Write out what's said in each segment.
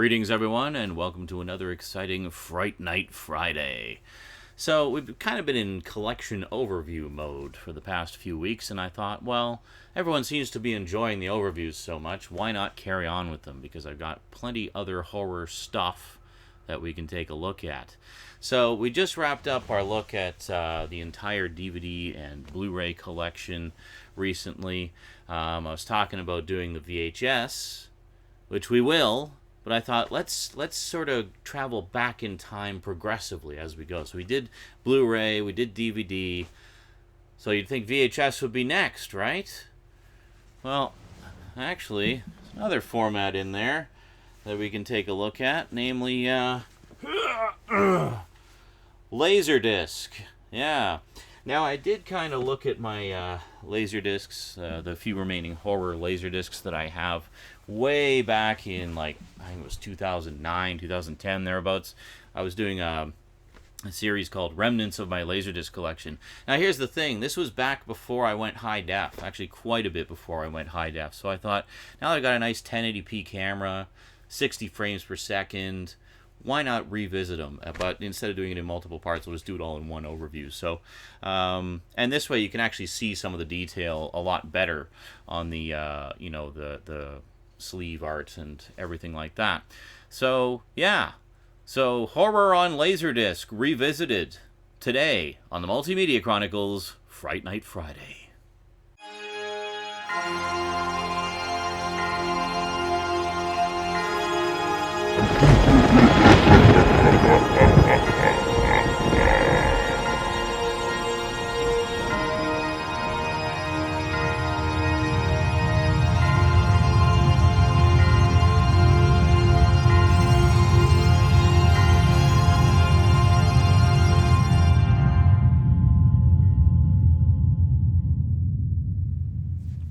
Greetings, everyone, and welcome to another exciting Fright Night Friday. So, we've kind of been in collection overview mode for the past few weeks, and I thought, well, everyone seems to be enjoying the overviews so much, why not carry on with them? Because I've got plenty other horror stuff that we can take a look at. So, we just wrapped up our look at the entire DVD and Blu-ray collection recently. I was talking about doing the VHS, which we will. But I thought, let's sort of travel back in time progressively as we go. So we did Blu-ray, we did DVD. So you'd think VHS would be next, right? Well, actually, there's another format in there that we can take a look at, namely Laserdisc. Yeah. Now, I did kind of look at my Laserdiscs, the few remaining horror Laserdiscs that I have, way back in, I think it was 2009, 2010, thereabouts. I was doing a series called Remnants of My Laserdisc Collection. Now, here's the thing. This was back before I went high def, actually quite a bit before I went high def. So I thought, now that I've got a nice 1080p camera, 60 frames per second, why not revisit them? But instead of doing it in multiple parts, we'll just do it all in one overview. So, and this way you can actually see some of the detail a lot better on the, the sleeve art and everything like that. So, yeah. So, Horror on Laserdisc revisited today on the Multimedia Chronicles Fright Night Friday.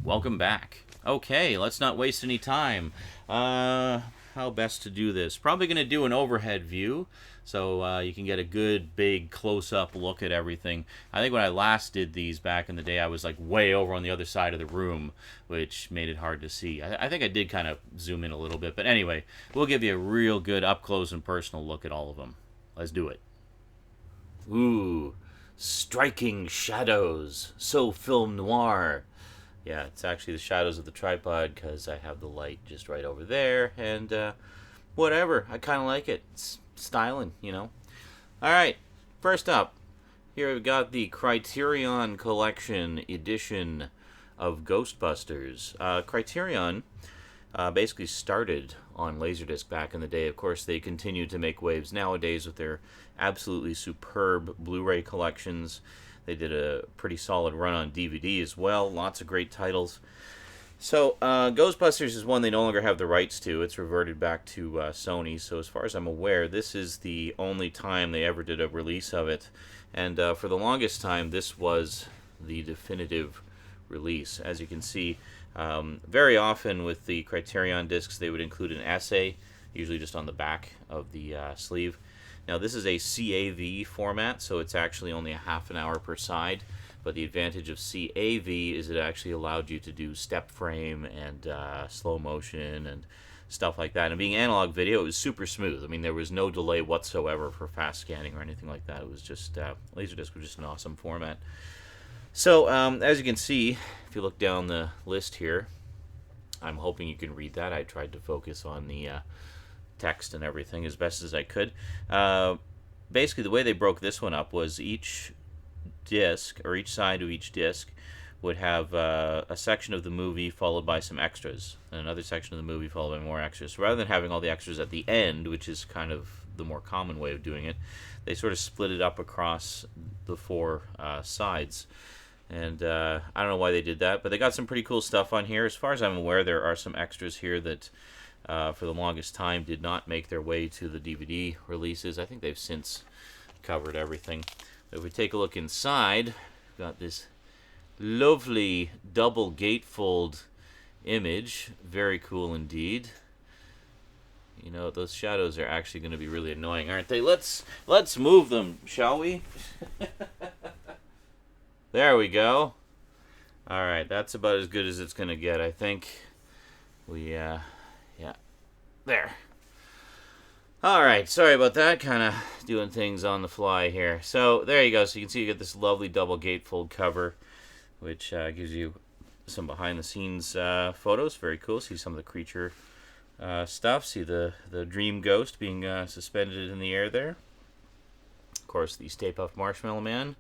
Welcome back. Okay, let's not waste any time. How best to do this? Probably going to do an overhead view, so you can get a good, big, close-up look at everything. I think when I last did these back in the day, I was way over on the other side of the room, which made it hard to see. I think I did kind of zoom in a little bit, but anyway, we'll give you a real good up-close and personal look at all of them. Let's do it. Ooh, striking shadows, so film noir. Yeah, it's actually the shadows of the tripod because I have the light just right over there, and whatever, I kind of like it. It's styling, Alright, first up, here we've got the Criterion Collection edition of Ghostbusters. Criterion basically started on Laserdisc back in the day. Of course, they continue to make waves nowadays with their absolutely superb Blu-ray collections. They did a pretty solid run on DVD as well. Lots of great titles. So, Ghostbusters is one they no longer have the rights to. It's reverted back to Sony. So, as far as I'm aware, this is the only time they ever did a release of it. And for the longest time, this was the definitive release. As you can see, very often with the Criterion discs, they would include an essay, usually just on the back of the sleeve. Now, this is a CAV format, so it's actually only a half an hour per side. But the advantage of CAV is it actually allowed you to do step frame and slow motion and stuff like that. And being analog video, it was super smooth. I mean, there was no delay whatsoever for fast scanning or anything like that. It was just, Laserdisc was just an awesome format. So, as you can see, if you look down the list here, I'm hoping you can read that. I tried to focus on the text and everything as best as I could. Basically, the way they broke this one up was each disc, or each side of each disc, would have a section of the movie followed by some extras, and another section of the movie followed by more extras. So rather than having all the extras at the end, which is kind of the more common way of doing it, they sort of split it up across the four sides. And I don't know why they did that, but they got some pretty cool stuff on here. As far as I'm aware, there are some extras here that for the longest time did not make their way to the DVD releases. I think they've since covered everything. If we take a look inside, we've got this lovely double gatefold image. Very cool indeed. You know, those shadows are actually going to be really annoying, aren't they? Let's move them, shall we? There we go. Alright, that's about as good as it's going to get, I think. Yeah, there. Alright, sorry about that. Kind of doing things on the fly here. So there you go. So you can see you get this lovely double gatefold cover, which gives you some behind the scenes photos. Very cool. See some of the creature stuff. See the dream ghost being suspended in the air there. Of course, the Stay Puft Marshmallow Man.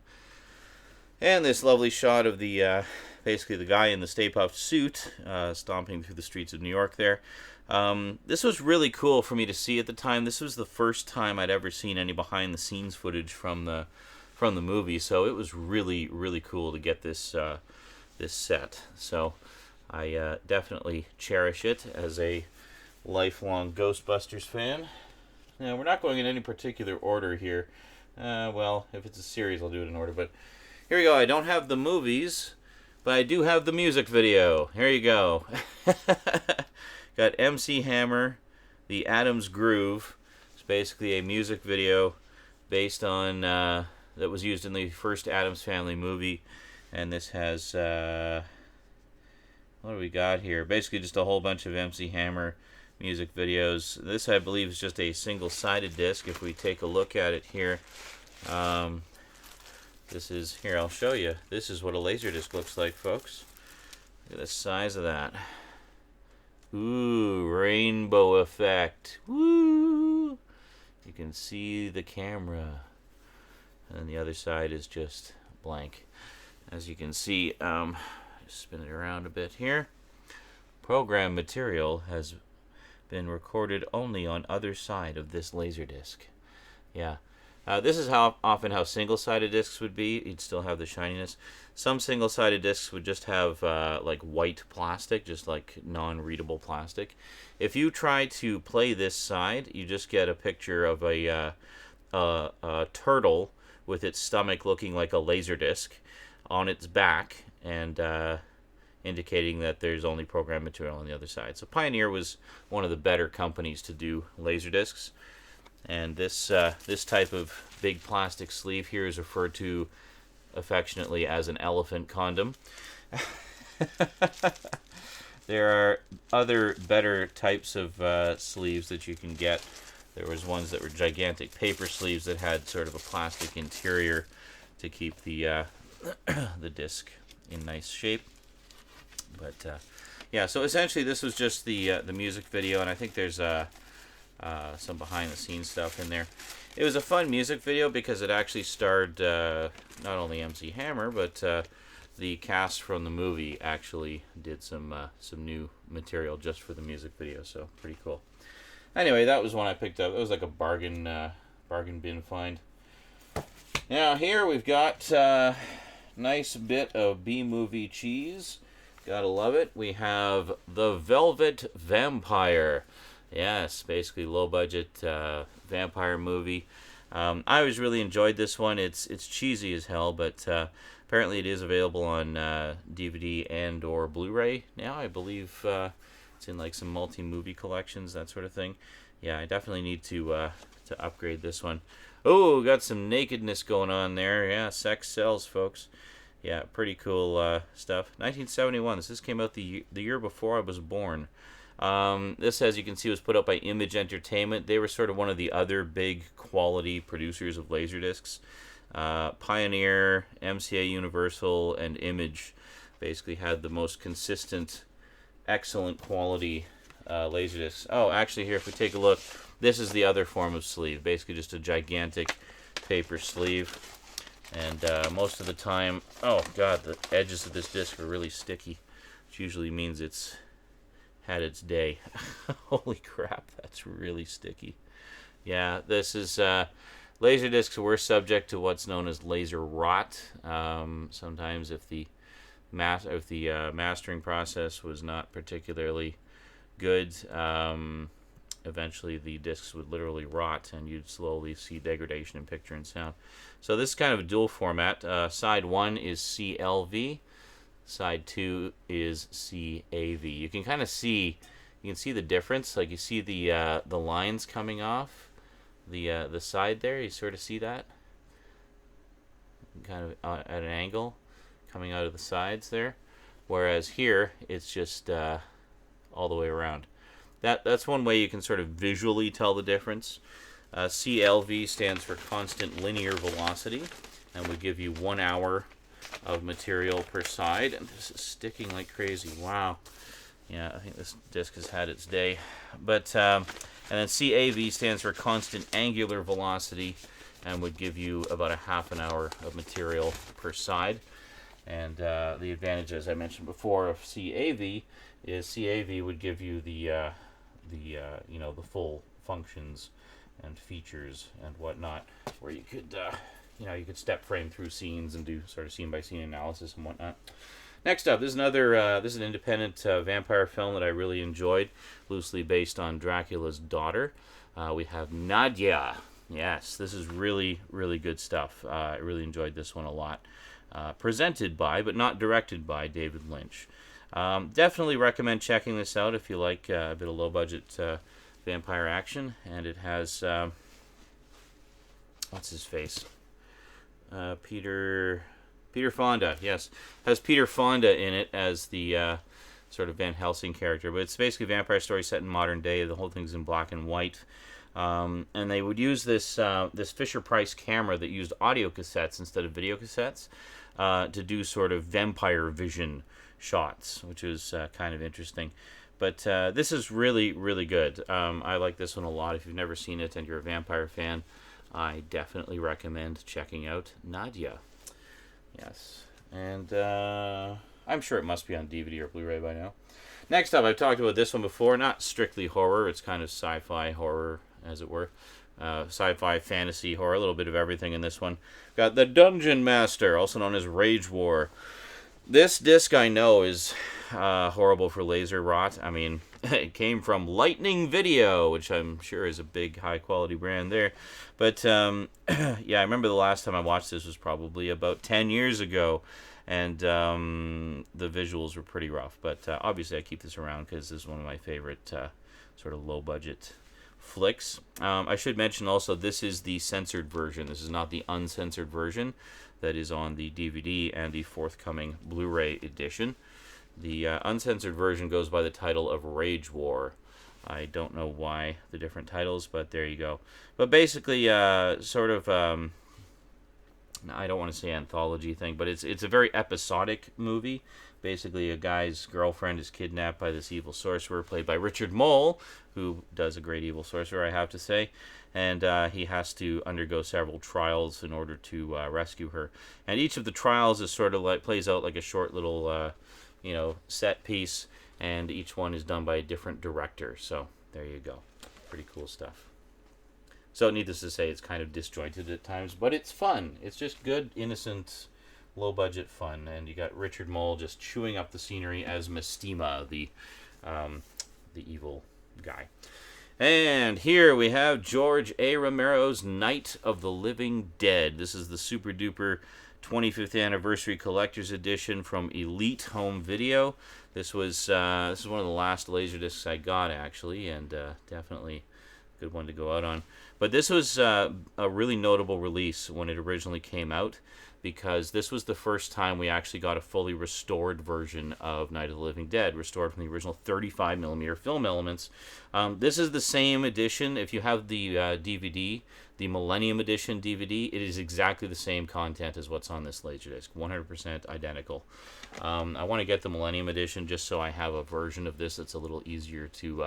And this lovely shot of the basically the guy in the Stay Puft suit stomping through the streets of New York there. This was really cool for me to see at the time. This was the first time I'd ever seen any behind the scenes footage from the movie, so it was really, really cool to get this this set. So I definitely cherish it as a lifelong Ghostbusters fan. Now, we're not going in any particular order here. Well, if it's a series, I'll do it in order, but here we go. I don't have the movies, but I do have the music video. Here you go. Got MC Hammer, The Addams Groove. It's basically a music video based on, that was used in the first Addams Family movie. And this has, what do we got here? Basically just a whole bunch of MC Hammer music videos. This, I believe, is just a single-sided disc. If we take a look at it here, this is, here, I'll show you. This is what a Laserdisc looks like, folks. Look at the size of that. Ooh, rainbow effect. Woo! You can see the camera. And the other side is just blank. As you can see, just spin it around a bit here. Program material has been recorded only on other side of this Laserdisc. Yeah. This is how often how single-sided discs would be. You'd still have the shininess. Some single-sided discs would just have like white plastic, just like non-readable plastic. If you try to play this side, you just get a picture of a turtle with its stomach looking like a Laserdisc on its back, and indicating that there's only program material on the other side. So Pioneer was one of the better companies to do Laserdiscs. And this this type of big plastic sleeve here is referred to affectionately as an elephant condom. There are other better types of sleeves that you can get. There was ones that were gigantic paper sleeves that had sort of a plastic interior to keep the the disc in nice shape. But yeah, so essentially this was just the music video, and I think there's some behind-the-scenes stuff in there. It was a fun music video because it actually starred not only MC Hammer, but the cast from the movie actually did some new material just for the music video, so pretty cool. Anyway, that was one I picked up. It was like a bargain bin find. Now here we've got nice bit of B-movie cheese. Gotta love it. We have The Velvet Vampire. Yes, basically low-budget vampire movie. I always really enjoyed this one. It's cheesy as hell, but apparently it is available on DVD and or Blu-ray now. I believe it's in like some multi-movie collections, that sort of thing. Yeah, I definitely need to upgrade this one. Oh, got some nakedness going on there. Yeah, sex sells, folks. Yeah, pretty cool stuff. 1971. This came out the year before I was born. This, as you can see, was put out by Image Entertainment. They were sort of one of the other big quality producers of Laserdiscs. Pioneer, MCA Universal, and Image basically had the most consistent, excellent quality Laserdiscs. Oh, actually here, if we take a look, this is the other form of sleeve. Basically just a gigantic paper sleeve. And most of the time, oh god, the edges of this disc are really sticky, which usually means it's had its day. Holy crap, that's really sticky. Yeah, this is Laserdiscs were subject to what's known as laser rot. Sometimes if the mastering process was not particularly good, eventually the discs would literally rot and you'd slowly see degradation in picture and sound. So this is kind of a dual format. Side 1 is CLV. Side 2 is CAV. You can kind of see, you can see the difference. Like you see the lines coming off the side there. You sort of see that, kind of at an angle, coming out of the sides there. Whereas here, it's just all the way around. That's one way you can sort of visually tell the difference. CLV stands for constant linear velocity, and would give you 1 hour of material per side. And this is sticking like crazy. Wow. Yeah, I think this disc has had its day. But and then CAV stands for constant angular velocity, and would give you about a half an hour of material per side. And the advantage, as I mentioned before, of CAV is CAV would give you the full functions and features and whatnot, where you could you could step frame through scenes and do sort of scene by scene analysis and whatnot. Next up, this is an independent vampire film that I really enjoyed, loosely based on Dracula's daughter. We have Nadia. Yes, this is really, really good stuff. I really enjoyed this one a lot. Presented by, but not directed by, David Lynch. Definitely recommend checking this out if you like a bit of low-budget vampire action. And it has, what's his face? Peter Fonda, yes. Has Peter Fonda in it as the sort of Van Helsing character. But it's basically a vampire story set in modern day. The whole thing's in black and white. And they would use this Fisher-Price camera that used audio cassettes instead of video cassettes to do sort of vampire vision shots, which is kind of interesting. But this is really, really good. I like this one a lot. If you've never seen it and you're a vampire fan, I definitely recommend checking out Nadia. Yes. And I'm sure it must be on DVD or Blu-ray by now. Next up, I've talked about this one before. Not strictly horror. It's kind of sci-fi horror, as it were. Sci-fi, fantasy, horror, a little bit of everything in this one. Got The Dungeon Master, also known as Rage War. This disc, I know, is horrible for laser rot. I mean, it came from Lightning Video, which I'm sure is a big, high-quality brand there. But, yeah, I remember the last time I watched this was probably about 10 years ago. And the visuals were pretty rough. But obviously I keep this around because this is one of my favorite sort of low-budget flicks. I should mention also this is the censored version. This is not the uncensored version that is on the DVD and the forthcoming Blu-ray edition. The uncensored version goes by the title of Rage War. I don't know why the different titles, but there you go. But basically, sort of, I don't want to say anthology thing, but it's a very episodic movie. Basically, a guy's girlfriend is kidnapped by this evil sorcerer, played by Richard Mole, who does a great evil sorcerer, I have to say. And he has to undergo several trials in order to rescue her. And each of the trials is sort of like plays out like a short little, set piece. And each one is done by a different director. So there you go. Pretty cool stuff. So needless to say, it's kind of disjointed at times, but it's fun. It's just good, innocent, low-budget fun. And you got Richard Mole just chewing up the scenery as Mestima, the evil guy. And here we have George A. Romero's Night of the Living Dead. This is the super-duper 25th anniversary collector's edition from Elite Home Video. This is one of the last Laserdiscs I got, actually, and definitely a good one to go out on. But this was a really notable release when it originally came out, because this was the first time we actually got a fully restored version of Night of the Living Dead, restored from the original 35mm film elements. This is the same edition. If you have the DVD, the Millennium Edition DVD, it is exactly the same content as what's on this Laserdisc, 100% identical. I want to get the Millennium Edition just so I have a version of this that's a little easier to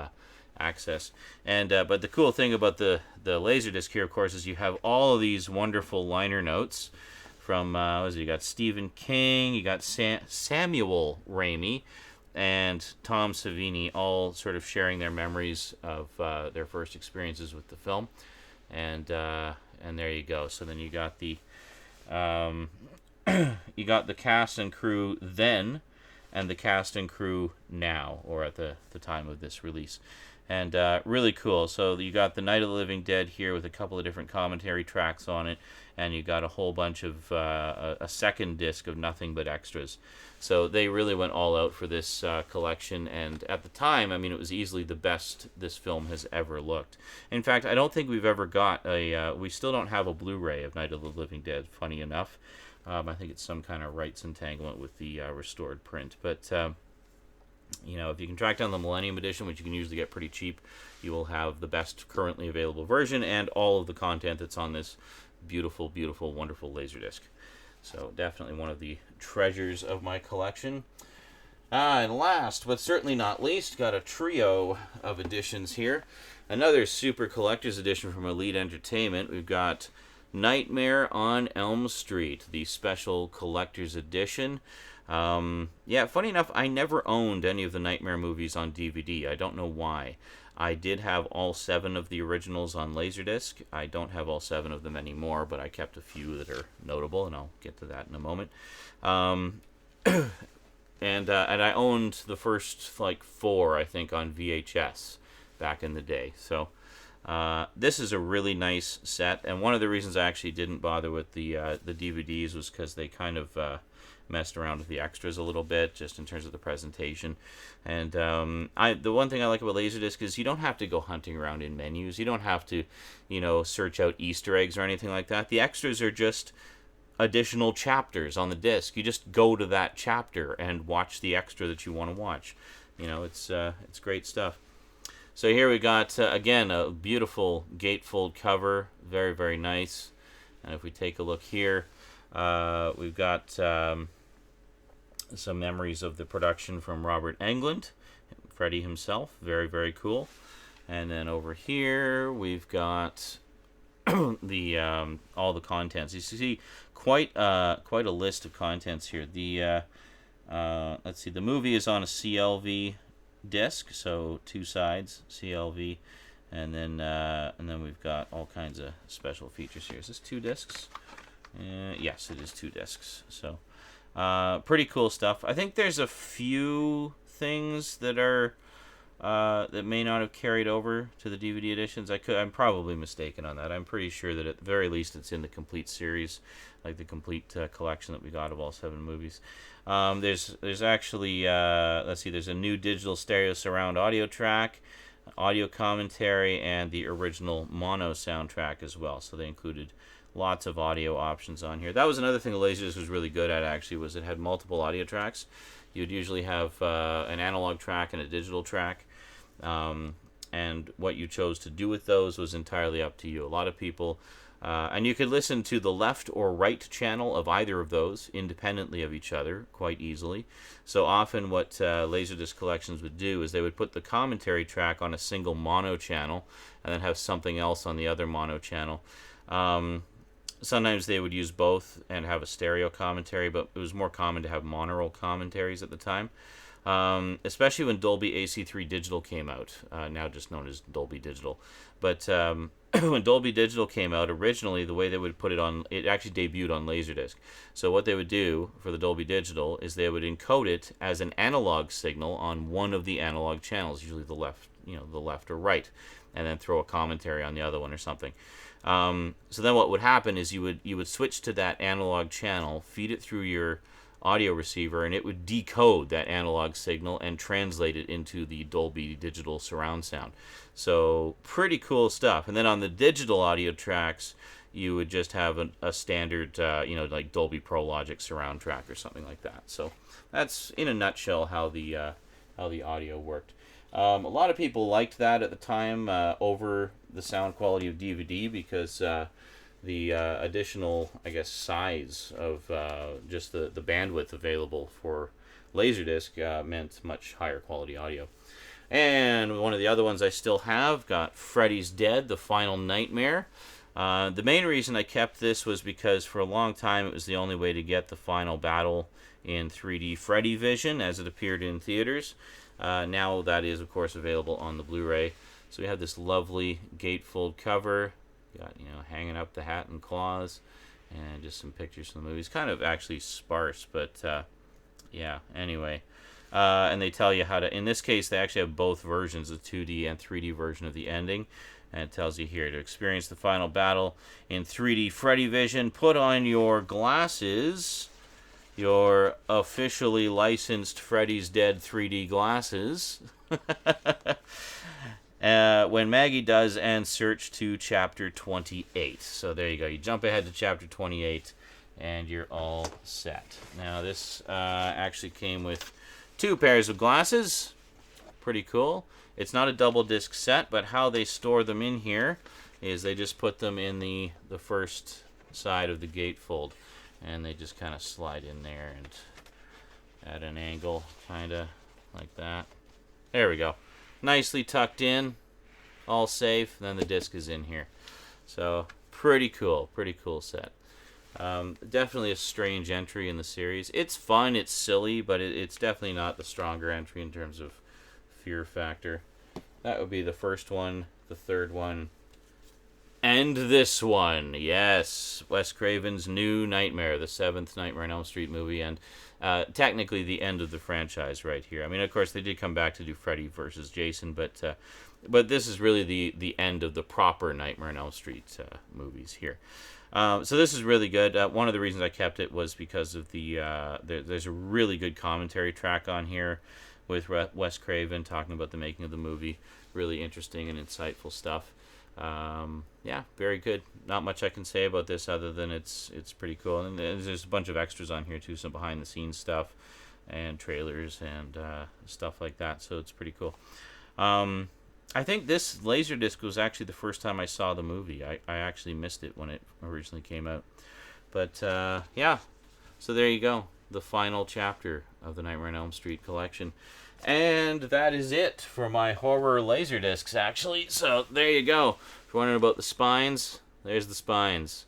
access. And but the cool thing about the Laserdisc here, of course, is you have all of these wonderful liner notes from, you got Stephen King, you got Samuel Raimi, and Tom Savini, all sort of sharing their memories of their first experiences with the film. And there you go. So then you got the cast and crew then, and the cast and crew now, or at the time of this release. And really cool. So you got the Night of the Living Dead here with a couple of different commentary tracks on it, and you got a whole bunch of a second disc of nothing but extras. So they really went all out for this collection, and at the time, I mean, it was easily the best this film has ever looked. In fact, I don't think we've ever got we still don't have a Blu-ray of Night of the Living Dead, funny enough. I think it's some kind of rights entanglement with the restored print, but if you can track down the Millennium Edition, which you can usually get pretty cheap, you will have the best currently available version and all of the content that's on this beautiful, beautiful, wonderful Laserdisc. So definitely one of the treasures of my collection. And last, but certainly not least, got a trio of editions here. Another super collector's edition from Elite Entertainment. We've got Nightmare on Elm Street, the special collector's edition. Yeah, funny enough, I never owned any of the Nightmare movies on DVD. I don't know why. I did have all 7 of the originals on Laserdisc. I don't have all 7 of them anymore, but I kept a few that are notable, and I'll get to that in a moment. And I owned the first 4, I think, on VHS back in the day. So this is a really nice set, and one of the reasons I actually didn't bother with the DVDs was because they kind of messed around with the extras a little bit, just in terms of the presentation. And the one thing I like about Laserdisc is you don't have to go hunting around in menus. You don't have to, search out Easter eggs or anything like that. The extras are just additional chapters on the disc. You just go to that chapter and watch the extra that you want to watch. It's great stuff. So here we got, again, a beautiful gatefold cover. Very, very nice. And if we take a look here, we've got some memories of the production from Robert Englund, Freddy himself. Very, very cool. And then over here, we've got the all the contents. You see quite a list of contents here. The let's see, the movie is on a CLV disc, so 2 sides CLV, and then we've got all kinds of special features here. Is this 2 discs? Yes, it is 2 discs. So pretty cool stuff. I think there's a few things that are that may not have carried over to the DVD editions. I'm probably mistaken on that. I'm pretty sure that at the very least it's in the complete series, like the complete collection that we got of all 7 movies. There's actually let's see, there's a new digital stereo surround audio track, audio commentary, and the original mono soundtrack as well. So they included lots of audio options on here. That was another thing the Laserdisc was really good at, actually, was it had multiple audio tracks. You'd usually have an analog track and a digital track, and what you chose to do with those was entirely up to you. A lot of people, and you could listen to the left or right channel of either of those independently of each other quite easily. So often what Laserdisc collections would do is they would put the commentary track on a single mono channel and then have something else on the other mono channel. Sometimes they would use both and have a stereo commentary, but it was more common to have monaural commentaries at the time, especially when Dolby AC3 Digital came out, now just known as Dolby Digital. But when Dolby Digital came out, originally the way they would put it on, it actually debuted on Laserdisc. So what they would do for the Dolby Digital is they would encode it as an analog signal on one of the analog channels, usually the left or right, and then throw a commentary on the other one or something. So then what would happen is you would switch to that analog channel, feed it through your audio receiver, and it would decode that analog signal and translate it into the Dolby Digital surround sound. So pretty cool stuff. And then on the digital audio tracks, you would just have a standard, like Dolby Pro Logic surround track or something like that. So that's in a nutshell how the audio worked. A lot of people liked that at the time over the sound quality of DVD because the additional, I guess, size of just the bandwidth available for Laserdisc meant much higher quality audio. And one of the other ones I still have got Freddy's Dead, The Final Nightmare. The main reason I kept this was because for a long time it was the only way to get the final battle in 3D Freddy Vision as it appeared in theaters. Now that is, of course, available on the Blu-ray. So we have this lovely gatefold cover. Got, hanging up the hat and claws, and just some pictures from the movie. It's kind of actually sparse, but yeah, anyway. And they tell you how to, in this case, they actually have both versions, the 2D and 3D version of the ending. And it tells you here, to experience the final battle in 3D Freddy Vision, put on your glasses, your officially licensed Freddy's Dead 3D glasses. When Maggie does, and search to chapter 28. So there you go. You jump ahead to chapter 28, and you're all set. Now this actually came with 2 pairs of glasses. Pretty cool. It's not a double disc set, but how they store them in here is they just put them in the first side of the gatefold, and they just kind of slide in there and at an angle, kind of like that. There we go. Nicely tucked in, all safe, and then the disc is in here. So pretty cool set. Definitely a strange entry in the series. It's fun, it's silly, but it's definitely not the stronger entry in terms of fear factor. That would be the first one, the third one, and this one. Yes, Wes Craven's new Nightmare, the 7th Nightmare on Elm Street movie, and technically the end of the franchise right here. I mean, of course, they did come back to do Freddy versus Jason, but this is really the end of the proper Nightmare on Elm Street movies here. So this is really good. One of the reasons I kept it was because of there's a really good commentary track on here with Wes Craven talking about the making of the movie. Really interesting and insightful stuff. Yeah, very good. Not much I can say about this other than it's pretty cool. And there's a bunch of extras on here too, some behind the scenes stuff and trailers and stuff like that. So it's pretty cool. I think this Laserdisc was actually the first time I saw the movie. I actually missed it when it originally came out. But yeah, so there you go. The final chapter of the Nightmare on Elm Street collection. And that is it for my horror Laserdiscs, actually. So there you go. If you're wondering about the spines, there's the spines.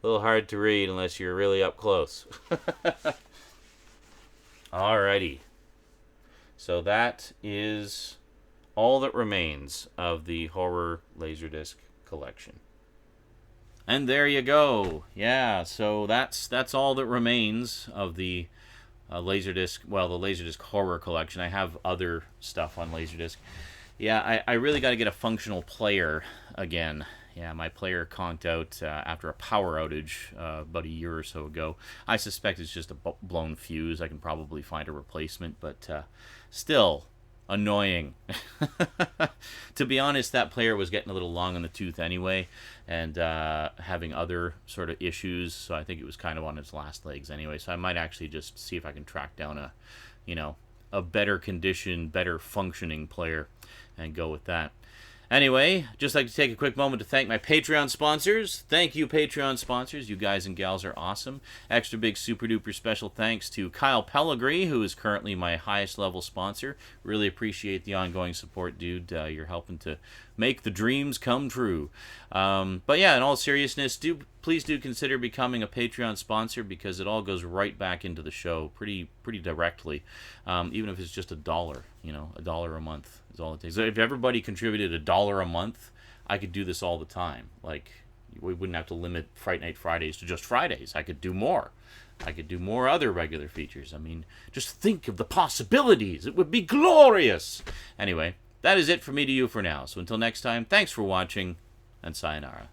A little hard to read unless you're really up close. Alrighty. So that is all that remains of the horror Laserdisc collection. And there you go. Yeah, so that's all that remains of the Laserdisc, well, the Laserdisc horror collection. I have other stuff on Laserdisc. Yeah, I really got to get a functional player again. Yeah, my player conked out after a power outage about a year or so ago. I suspect it's just a blown fuse. I can probably find a replacement, but still annoying. To be honest, that player was getting a little long in the tooth anyway, and having other sort of issues, so I think it was kind of on its last legs anyway. So I might actually just see if I can track down a better condition, better functioning player and go with that. Anyway, just like to take a quick moment to thank my Patreon sponsors. Thank you, Patreon sponsors. You guys and gals are awesome. Extra big, super duper special thanks to Kyle Pellegrini, who is currently my highest level sponsor. Really appreciate the ongoing support, dude. You're helping to make the dreams come true. But yeah, in all seriousness, please do consider becoming a Patreon sponsor, because it all goes right back into the show pretty directly. Even if it's just $1, $1 a month is all it takes. If everybody contributed $1 a month, I could do this all the time. Like, we wouldn't have to limit Fright Night Fridays to just Fridays. I could do more. I could do more other regular features. I mean, just think of the possibilities. It would be glorious. Anyway, that is it from me to you for now. So until next time, thanks for watching, and sayonara.